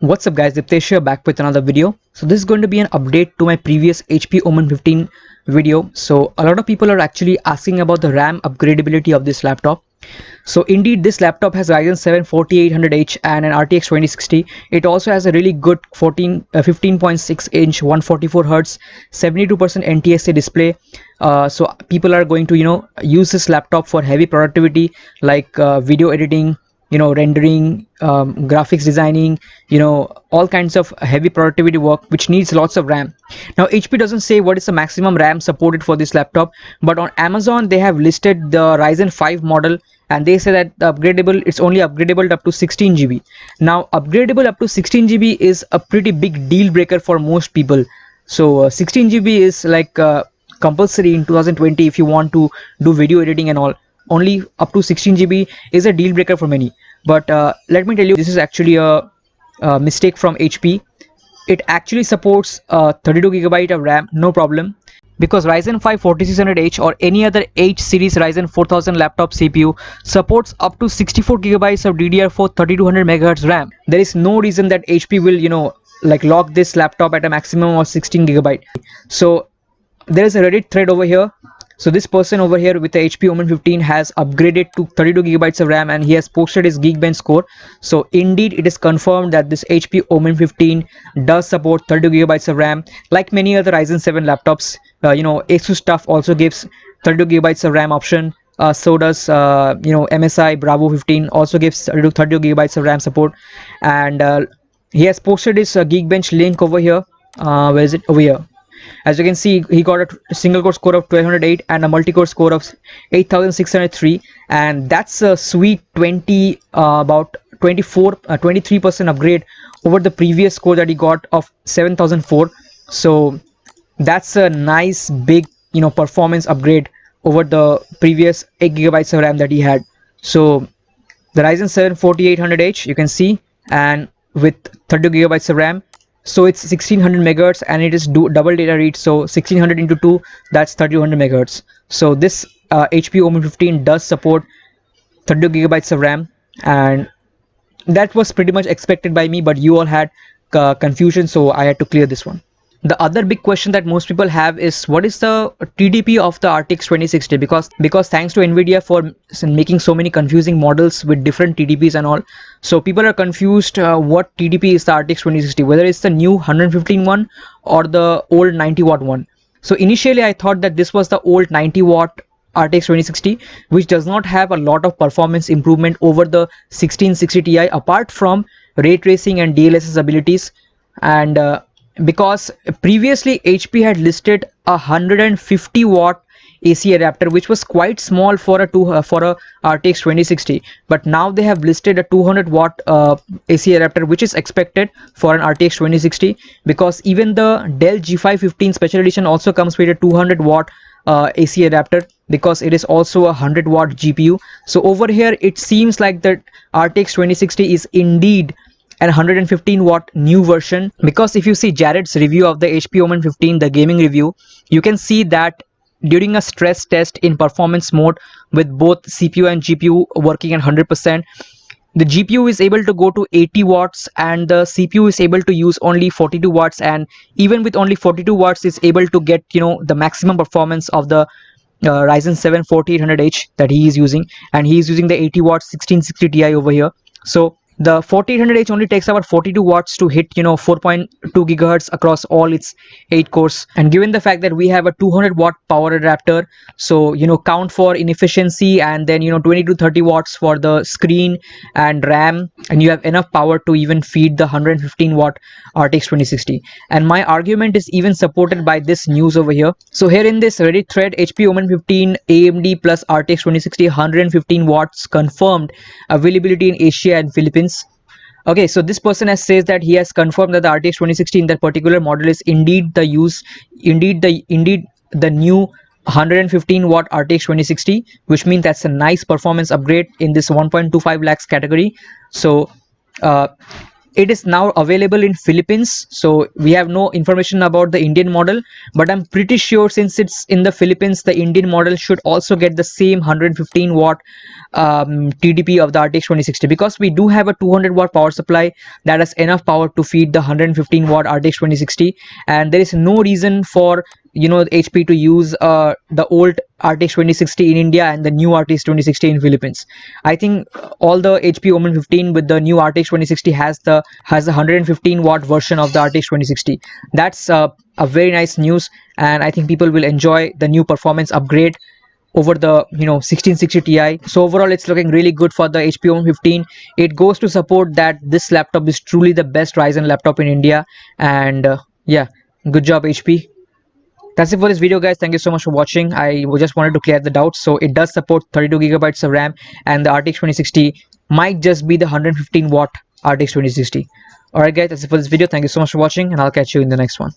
What's up guys, Diptesh here back with another video. So this is going to be an update to my previous HP Omen 15 video. So a lot of people are actually asking about the RAM upgradability of this laptop. So indeed this laptop has Ryzen 7 4800H and an RTX 2060. It also has a really good 15.6 inch 144Hz 72% NTSC display. So people are going to use this laptop for heavy productivity like video editing, rendering, graphics designing, all kinds of heavy productivity work which needs lots of RAM. Now HP doesn't say what is the maximum RAM supported for this laptop, but on Amazon they have listed the Ryzen 5 model, and they say that it's only upgradable up to 16 GB. Now upgradable up to 16 GB is a pretty big deal breaker for most people. So 16 GB is like compulsory in 2020 if you want to do video editing and all. Only up to 16 GB is a deal breaker for many. But let me tell you, this is actually a mistake from HP. It actually supports 32 GB of RAM, no problem, because Ryzen 5 4600H or any other H series Ryzen 4000 laptop CPU supports up to 64 GB of DDR4 3200 MHz RAM. There is no reason that HP will like lock this laptop at a maximum of 16 GB. So there is a Reddit thread over here. So this person over here with the HP Omen 15 has upgraded to 32 GB of RAM, and he has posted his Geekbench score. So indeed it is confirmed that this HP Omen 15 does support 32 GB of RAM like many other Ryzen 7 laptops. Asus TUF also gives 32 GB of RAM option. So does MSI Bravo 15 also gives 32 GB of RAM support. And he has posted his Geekbench link over here. Where is it? Over here. As you can see, he got a single core score of 1208 and a multi-core score of 8603, and that's a sweet about 23% upgrade over the previous score that he got of 7004. So that's a nice big performance upgrade over the previous 8 GB of RAM that he had. So the Ryzen 7 4800H, you can see, and with 32 GB of RAM. So it's 1600 megahertz, and it is double data read. So 1600 into 2, that's 3200 megahertz. So this HP Omen 15 does support 32 GB of RAM, and that was pretty much expected by me, but you all had confusion, so I had to clear this one. The other big question that most people have is what is the TDP of the RTX 2060, because thanks to Nvidia for making so many confusing models with different TDPs and all. So people are confused what TDP is the RTX 2060, whether it's the new 115 one or the old 90 watt one. So initially I thought that this was the old 90 watt RTX 2060, which does not have a lot of performance improvement over the 1660 Ti apart from ray tracing and DLSS abilities. And because previously HP had listed a 150 watt AC adapter, which was quite small for a RTX 2060, but now they have listed a 200 watt AC adapter, which is expected for an RTX 2060, because even the Dell G515 Special Edition also comes with a 200 watt AC adapter, because it is also a 100 watt GPU. So over here it seems like that RTX 2060 is indeed and 115 watt new version, because if you see Jared's review of the HP Omen 15, the gaming review, you can see that during a stress test in performance mode with both CPU and GPU working at 100%, the GPU is able to go to 80 watts and the CPU is able to use only 42 watts, and even with only 42 watts is able to get the maximum performance of the Ryzen 7 4800H that he is using, and he is using the 80 watts 1660 Ti over here. So the 4800H only takes about 42 watts to hit 4.2 gigahertz across all its 8 cores. And given the fact that we have a 200 watt power adapter, so count for inefficiency, and then 20 to 30 watts for the screen and RAM, and you have enough power to even feed the 115 watt RTX 2060. And my argument is even supported by this news over here. So here in this Reddit thread, HP Omen 15 AMD plus RTX 2060 115 watts confirmed availability in Asia and Philippines. Okay, so this person says that he has confirmed that the RTX 2060 in that particular model is indeed the new 115 watt RTX 2060, which means that's a nice performance upgrade in this 1.25 lakhs category. So it is now available in Philippines, so we have no information about the Indian model, but I'm pretty sure since it's in the Philippines, the Indian model should also get the same 115 watt TDP of the RTX 2060, because we do have a 200 watt power supply that has enough power to feed the 115 watt RTX 2060, and there is no reason for HP to use the old RTX 2060 in India and the new RTX 2060 in Philippines. I think all the HP Omen 15 with the new RTX 2060 has a 115 watt version of the RTX 2060. That's a very nice news, and I think people will enjoy the new performance upgrade over the 1660 Ti. So overall, it's looking really good for the HP Omen 15. It goes to support that this laptop is truly the best Ryzen laptop in India, and yeah, good job HP. That's it for this video, guys. Thank you so much for watching. I just wanted to clear the doubts. So it does support 32 gigabytes of RAM, and the RTX 2060 might just be the 115 watt RTX 2060. Alright guys, that's it for this video. Thank you so much for watching, and I'll catch you in the next one.